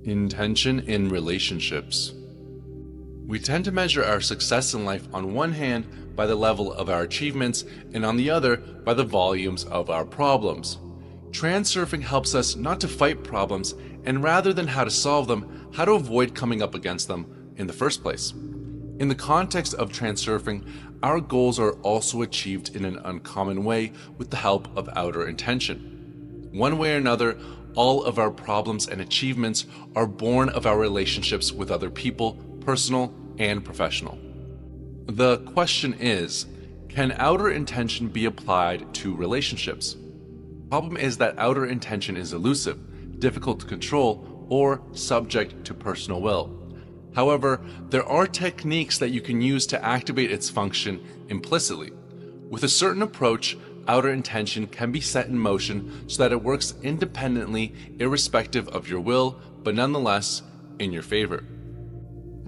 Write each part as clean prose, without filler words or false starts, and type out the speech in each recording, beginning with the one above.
Intention in relationships. We tend to measure our success in life on one hand by the level of our achievements and on the other by the volumes of our problems. Transurfing helps us not to fight problems and rather than how to solve them, how to avoid coming up against them in the first place. In the context of transurfing, our goals are also achieved in an uncommon way with the help of outer intention. One way or another, all of our problems and achievements are born of our relationships with other people, personal and professional. The question is, can outer intention be applied to relationships? The problem is that outer intention is elusive, difficult to control, or subject to personal will. However, there are techniques that you can use to activate its function implicitly. With a certain approach, outer intention can be set in motion so that it works independently, irrespective of your will, but nonetheless in your favor.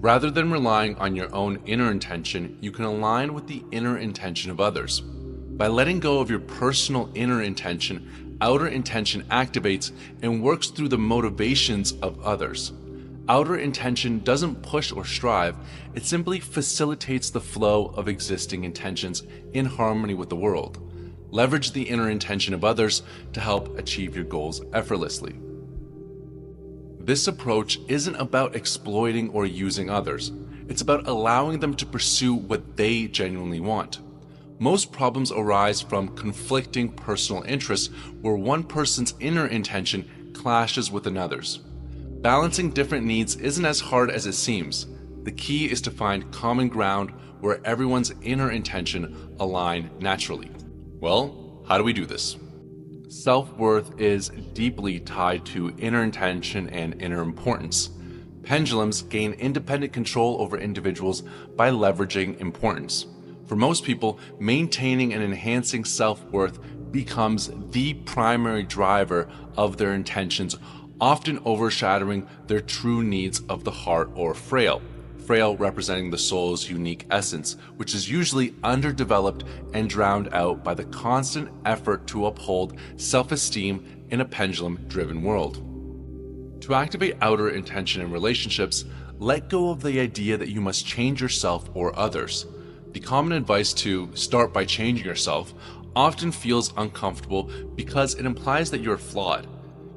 Rather than relying on your own inner intention, you can align with the inner intention of others. By letting go of your personal inner intention, outer intention activates and works through the motivations of others. Outer intention doesn't push or strive, it simply facilitates the flow of existing intentions in harmony with the world. Leverage the inner intention of others to help achieve your goals effortlessly. This approach isn't about exploiting or using others. It's about allowing them to pursue what they genuinely want. Most problems arise from conflicting personal interests where one person's inner intention clashes with another's. Balancing different needs isn't as hard as it seems. The key is to find common ground where everyone's inner intention align naturally. Well, how do we do this? Self-worth is deeply tied to inner intention and inner importance. Pendulums gain independent control over individuals by leveraging importance. For most people, maintaining and enhancing self-worth becomes the primary driver of their intentions, often overshadowing their true needs of the heart or frail. Frail representing the soul's unique essence, which is usually underdeveloped and drowned out by the constant effort to uphold self-esteem in a pendulum-driven world. To activate outer intention in relationships, let go of the idea that you must change yourself or others. The common advice to start by changing yourself often feels uncomfortable because it implies that you're flawed.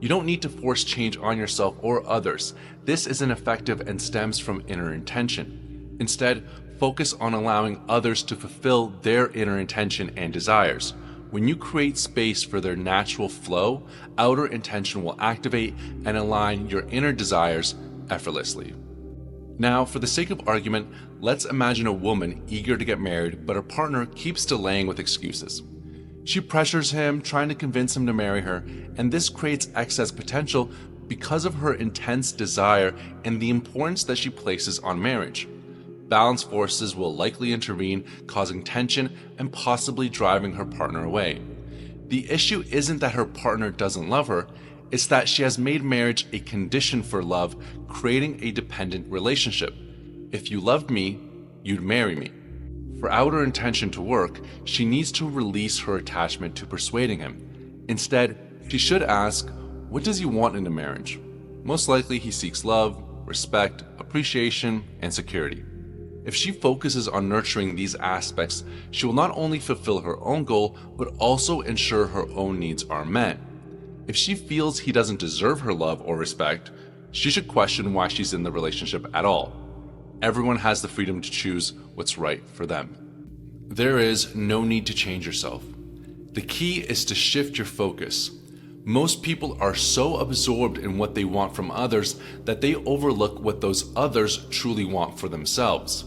You don't need to force change on yourself or others. This isn't effective and stems from inner intention. Instead, focus on allowing others to fulfill their inner intention and desires. When you create space for their natural flow, outer intention will activate and align your inner desires effortlessly. Now, for the sake of argument, let's imagine a woman eager to get married, but her partner keeps delaying with excuses. She pressures him, trying to convince him to marry her, and this creates excess potential because of her intense desire and the importance that she places on marriage. Balance forces will likely intervene, causing tension and possibly driving her partner away. The issue isn't that her partner doesn't love her, it's that she has made marriage a condition for love, creating a dependent relationship. If you loved me, you'd marry me. For outer intention to work, she needs to release her attachment to persuading him. Instead, she should ask, what does he want in a marriage? Most likely he seeks love, respect, appreciation, and security. If she focuses on nurturing these aspects, she will not only fulfill her own goal, but also ensure her own needs are met. If she feels he doesn't deserve her love or respect, she should question why she's in the relationship at all. Everyone has the freedom to choose what's right for them. There is no need to change yourself. The key is to shift your focus. Most people are so absorbed in what they want from others that they overlook what those others truly want for themselves.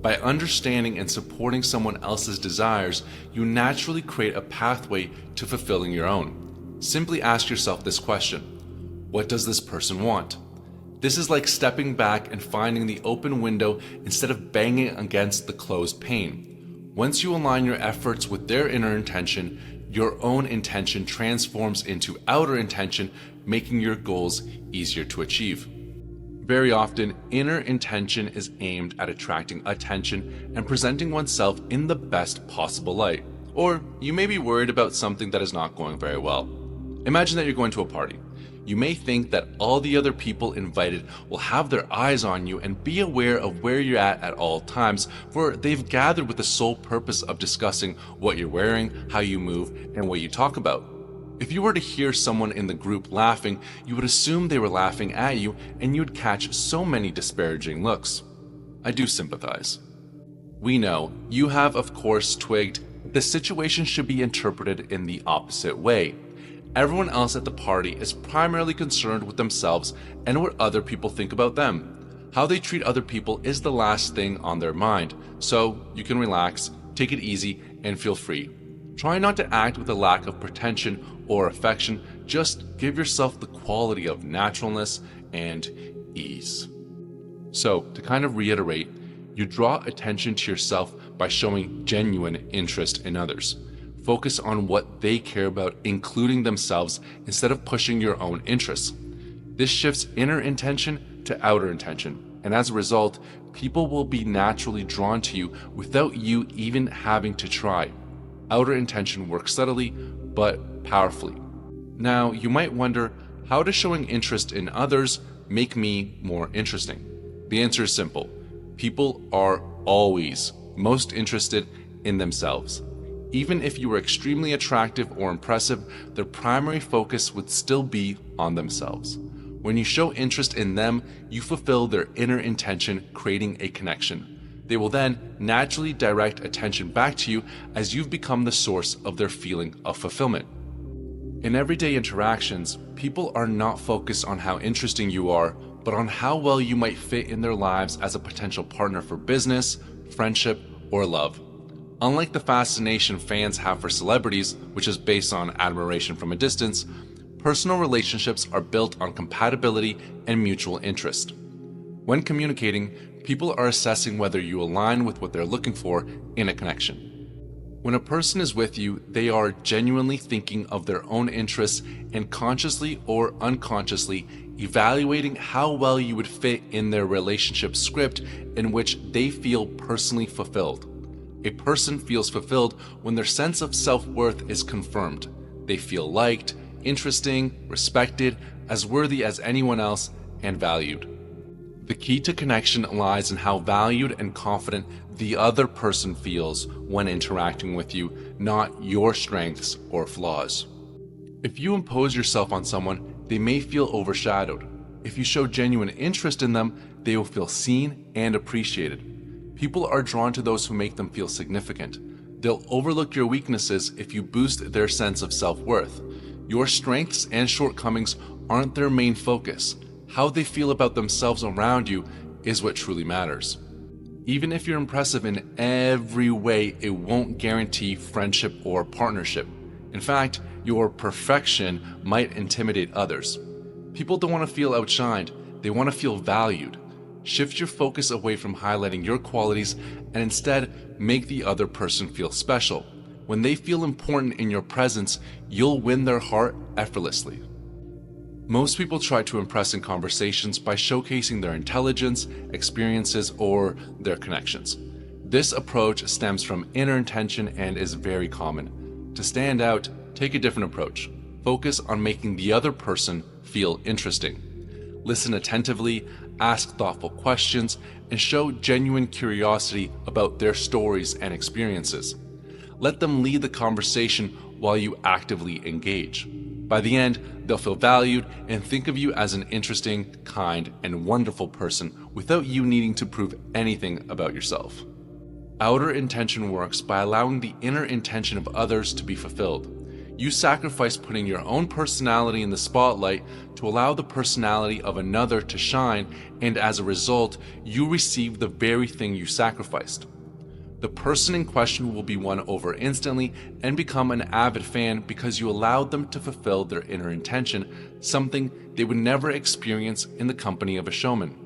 By understanding and supporting someone else's desires, you naturally create a pathway to fulfilling your own. Simply ask yourself this question: what does this person want? This is like stepping back and finding the open window instead of banging against the closed pane. Once you align your efforts with their inner intention, your own intention transforms into outer intention, making your goals easier to achieve. Very often, inner intention is aimed at attracting attention and presenting oneself in the best possible light. Or you may be worried about something that is not going very well. Imagine that you're going to a party. You may think that all the other people invited will have their eyes on you and be aware of where you're at all times, for they've gathered with the sole purpose of discussing what you're wearing, how you move, and what you talk about. If you were to hear someone in the group laughing, you would assume they were laughing at you, and you would catch so many disparaging looks. I do sympathize. We know you have, of course, twigged the situation should be interpreted in the opposite way. Everyone else at the party is primarily concerned with themselves and what other people think about them. How they treat other people is the last thing on their mind, so you can relax, take it easy, and feel free. Try not to act with a lack of pretension or affection, just give yourself the quality of naturalness and ease. So, to kind of reiterate, you draw attention to yourself by showing genuine interest in others. Focus on what they care about, including themselves, instead of pushing your own interests. This shifts inner intention to outer intention, and as a result, people will be naturally drawn to you without you even having to try. Outer intention works subtly, but powerfully. Now, you might wonder, how does showing interest in others make me more interesting? The answer is simple. People are always most interested in themselves. Even if you were extremely attractive or impressive, their primary focus would still be on themselves. When you show interest in them, you fulfill their inner intention, creating a connection. They will then naturally direct attention back to you as you've become the source of their feeling of fulfillment. In everyday interactions, people are not focused on how interesting you are, but on how well you might fit in their lives as a potential partner for business, friendship, or love. Unlike the fascination fans have for celebrities, which is based on admiration from a distance, personal relationships are built on compatibility and mutual interest. When communicating, people are assessing whether you align with what they're looking for in a connection. When a person is with you, they are genuinely thinking of their own interests and consciously or unconsciously evaluating how well you would fit in their relationship script in which they feel personally fulfilled. A person feels fulfilled when their sense of self-worth is confirmed. They feel liked, interesting, respected, as worthy as anyone else, and valued. The key to connection lies in how valued and confident the other person feels when interacting with you, not your strengths or flaws. If you impose yourself on someone, they may feel overshadowed. If you show genuine interest in them, they will feel seen and appreciated. People are drawn to those who make them feel significant. They'll overlook your weaknesses if you boost their sense of self-worth. Your strengths and shortcomings aren't their main focus. How they feel about themselves around you is what truly matters. Even if you're impressive in every way, it won't guarantee friendship or partnership. In fact, your perfection might intimidate others. People don't want to feel outshined, they want to feel valued. Shift your focus away from highlighting your qualities and instead make the other person feel special. When they feel important in your presence, you'll win their heart effortlessly. Most people try to impress in conversations by showcasing their intelligence, experiences, or their connections. This approach stems from inner intention and is very common. To stand out, take a different approach. Focus on making the other person feel interesting. Listen attentively, ask thoughtful questions, and show genuine curiosity about their stories and experiences. Let them lead the conversation while you actively engage. By the end, they'll feel valued and think of you as an interesting, kind, and wonderful person without you needing to prove anything about yourself. Outer intention works by allowing the inner intention of others to be fulfilled. You sacrifice putting your own personality in the spotlight to allow the personality of another to shine, and as a result, you receive the very thing you sacrificed. The person in question will be won over instantly and become an avid fan because you allowed them to fulfill their inner intention, something they would never experience in the company of a showman.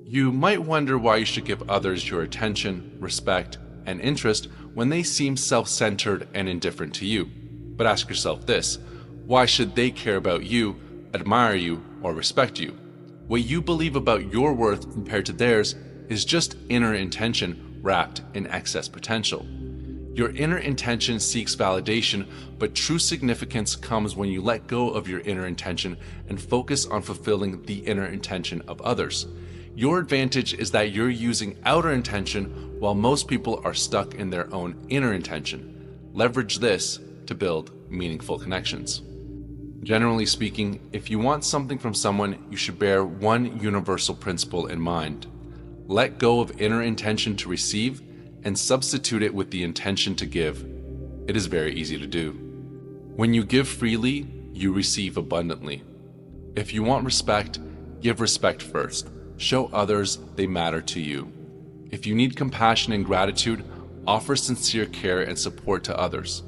You might wonder why you should give others your attention, respect, and interest when they seem self-centered and indifferent to you. But ask yourself this: why should they care about you, admire you, or respect you? What you believe about your worth compared to theirs is just inner intention wrapped in excess potential. Your inner intention seeks validation, but true significance comes when you let go of your inner intention and focus on fulfilling the inner intention of others. Your advantage is that you're using outer intention while most people are stuck in their own inner intention. Leverage this to build meaningful connections. Generally speaking, if you want something from someone, you should bear one universal principle in mind. Let go of inner intention to receive and substitute it with the intention to give. It is very easy to do. When you give freely, you receive abundantly. If you want respect, give respect first. Show others they matter to you. If you need compassion and gratitude, offer sincere care and support to others.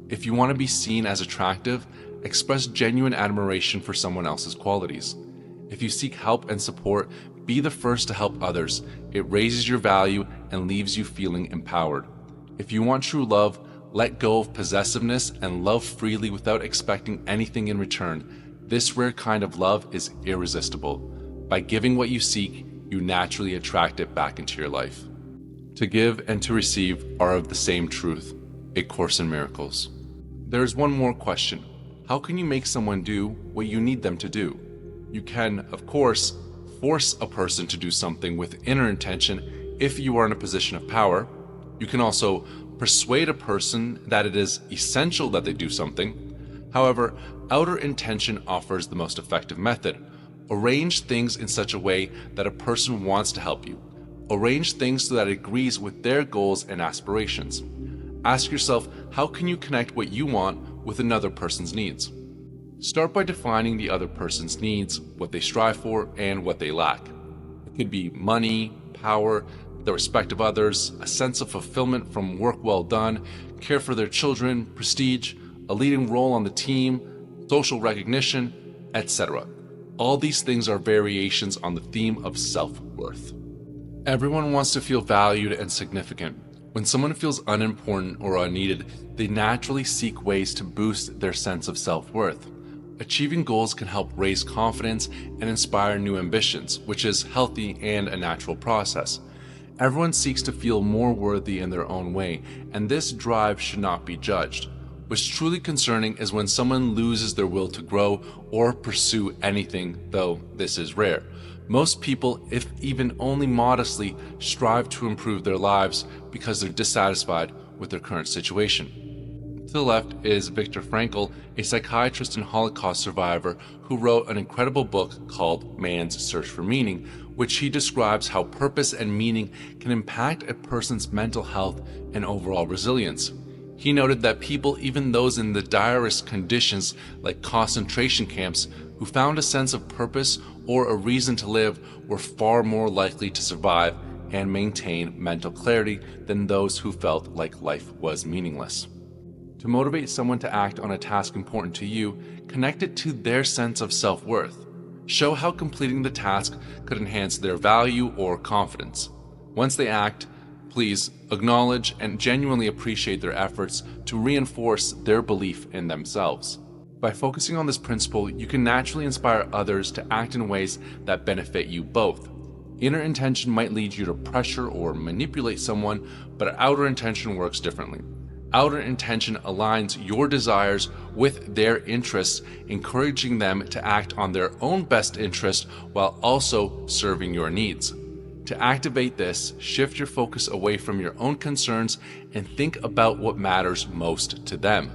If you want to be seen as attractive, express genuine admiration for someone else's qualities. If you seek help and support, be the first to help others. It raises your value and leaves you feeling empowered. If you want true love, let go of possessiveness and love freely without expecting anything in return. This rare kind of love is irresistible. By giving what you seek, you naturally attract it back into your life. To give and to receive are of the same truth, A Course in Miracles. There is one more question. How can you make someone do what you need them to do? You can, of course, force a person to do something with inner intention if you are in a position of power. You can also persuade a person that it is essential that they do something. However, outer intention offers the most effective method. Arrange things in such a way that a person wants to help you. Arrange things so that it agrees with their goals and aspirations. Ask yourself, how can you connect what you want with another person's needs? Start by defining the other person's needs, what they strive for, and what they lack. It could be money, power, the respect of others, a sense of fulfillment from work well done, care for their children, prestige, a leading role on the team, social recognition, etc. All these things are variations on the theme of self-worth. Everyone wants to feel valued and significant. When someone feels unimportant or unneeded, they naturally seek ways to boost their sense of self-worth. Achieving goals can help raise confidence and inspire new ambitions, which is healthy and a natural process. Everyone seeks to feel more worthy in their own way, and this drive should not be judged. What's truly concerning is when someone loses their will to grow or pursue anything, though this is rare. Most people, if even only modestly, strive to improve their lives because they're dissatisfied with their current situation. To the left is Viktor Frankl, a psychiatrist and Holocaust survivor who wrote an incredible book called Man's Search for Meaning, which he describes how purpose and meaning can impact a person's mental health and overall resilience. He noted that people, even those in the direst conditions like concentration camps, who found a sense of purpose or a reason to live were far more likely to survive and maintain mental clarity than those who felt like life was meaningless. To motivate someone to act on a task important to you, connect it to their sense of self-worth. Show how completing the task could enhance their value or confidence. Once they act, please acknowledge and genuinely appreciate their efforts to reinforce their belief in themselves. By focusing on this principle, you can naturally inspire others to act in ways that benefit you both. Inner intention might lead you to pressure or manipulate someone, but outer intention works differently. Outer intention aligns your desires with their interests, encouraging them to act on their own best interest while also serving your needs. To activate this, shift your focus away from your own concerns and think about what matters most to them.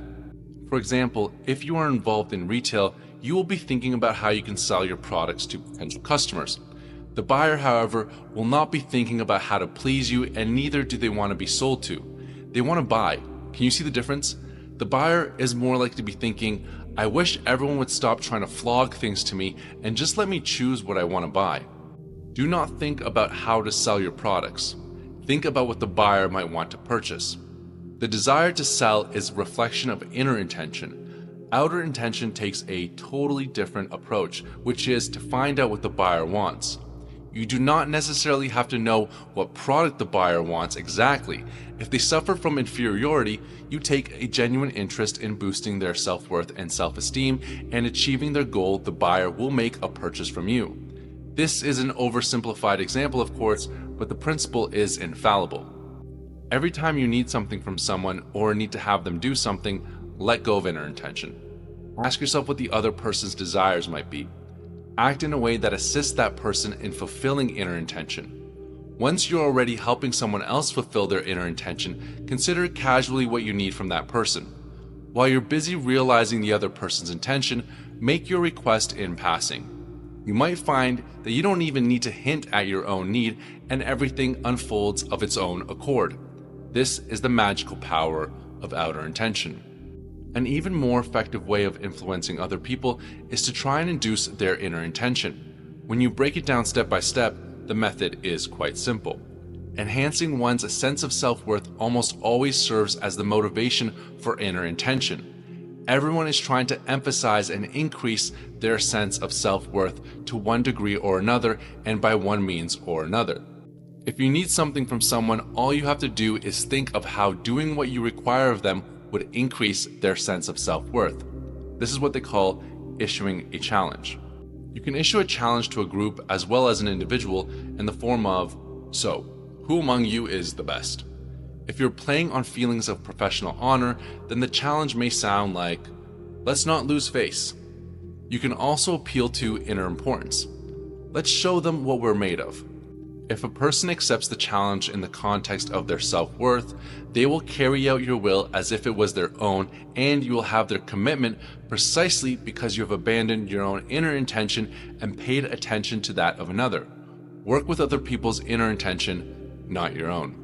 For example, if you are involved in retail, you will be thinking about how you can sell your products to potential customers. The buyer, however, will not be thinking about how to please you, and neither do they want to be sold to. They want to buy. Can you see the difference? The buyer is more likely to be thinking, I wish everyone would stop trying to flog things to me and just let me choose what I want to buy. Do not think about how to sell your products. Think about what the buyer might want to purchase. The desire to sell is a reflection of inner intention. Outer intention takes a totally different approach, which is to find out what the buyer wants. You do not necessarily have to know what product the buyer wants exactly. If they suffer from inferiority, you take a genuine interest in boosting their self-worth and self-esteem, and achieving their goal, the buyer will make a purchase from you. This is an oversimplified example, of course, but the principle is infallible. Every time you need something from someone or need to have them do something, let go of inner intention. Ask yourself what the other person's desires might be. Act in a way that assists that person in fulfilling inner intention. Once you're already helping someone else fulfill their inner intention, consider casually what you need from that person. While you're busy realizing the other person's intention, make your request in passing. You might find that you don't even need to hint at your own need, and everything unfolds of its own accord. This is the magical power of outer intention. An even more effective way of influencing other people is to try and induce their inner intention. When you break it down step by step, the method is quite simple. Enhancing one's sense of self-worth almost always serves as the motivation for inner intention. Everyone is trying to emphasize and increase their sense of self-worth to one degree or another, and by one means or another. If you need something from someone, all you have to do is think of how doing what you require of them would increase their sense of self-worth. This is what they call issuing a challenge. You can issue a challenge to a group as well as an individual in the form of, "So, who among you is the best?" If you're playing on feelings of professional honor, then the challenge may sound like, "Let's not lose face." You can also appeal to inner importance. Let's show them what we're made of. If a person accepts the challenge in the context of their self-worth, they will carry out your will as if it was their own, and you will have their commitment precisely because you have abandoned your own inner intention and paid attention to that of another. Work with other people's inner intention, not your own.